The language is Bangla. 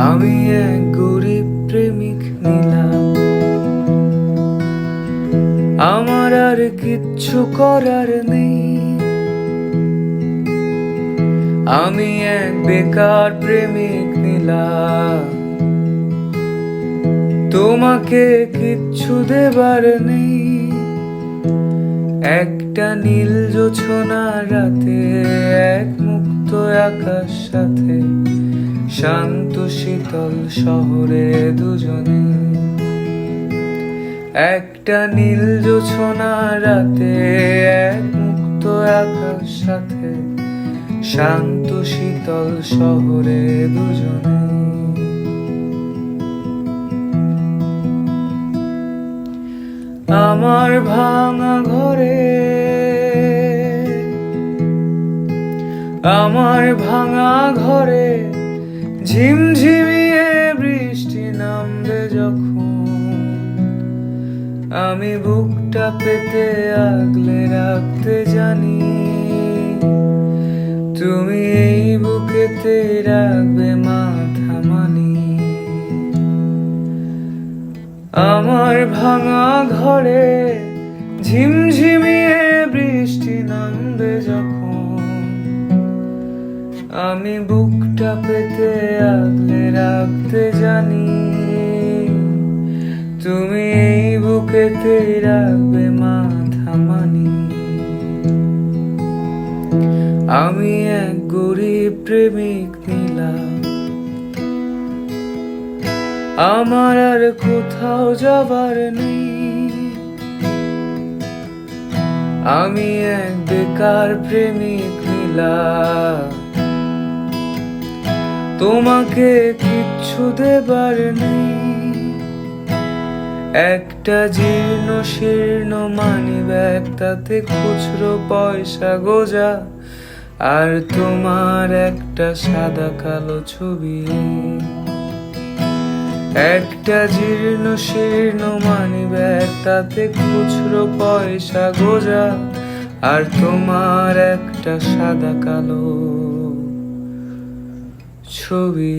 আমি এক গরিব প্রেমিক নিলাম, আমার আর কিচ্ছু করার নেই। আমি এক বেকার প্রেমিক নিলাম, তোমাকে কিচ্ছু দেবার নেই। একটা নীল জোছনা রাতে, এক মুক্ত আকাশ সাথে, শান্ত শীতল শহরে দুজনে। একটা নীল জোছনা রাতে, এক মুক্ত আকাশ সাথে, শান্ত শীতল শহরে দুজনে। আমার ভাঙা ঘরে, আমার ভাঙা ঘরে ঝিমঝিমিয়ে বৃষ্টি নামবে যখন, আমি বুকটা পেতে আগলে রাখতে জানি, তুমি এই বুকেতে রাখবে মাথা মানি। আমার ভাঙা ঘরে ঝিমঝিমিয়ে বৃষ্টি নামবে যখন, আমি বুকটা পেতে আগলে রাখতে জানি, তুমি এই বুকেতে রাখবে মাথা মানি। আমি এক গরিব প্রেমিক নিলাম, আমার আর কোথাও যাবার নেই। আমি এক বেকার প্রেমিক নিলাম, তোমাকে কিচ্ছু দেবার নেই। একটা জীর্ণ শীর্ণ মানি ব্যাগ, তাতে খুচরো পয়সা গোজা, আর তোমার একটা সাদা কালো ছবি। একটা জীর্ণ শীর্ণ মানি ব্যাগ, তাতে খুচরো পয়সা গোজা, আর তোমার একটা সাদা কালো ছবি।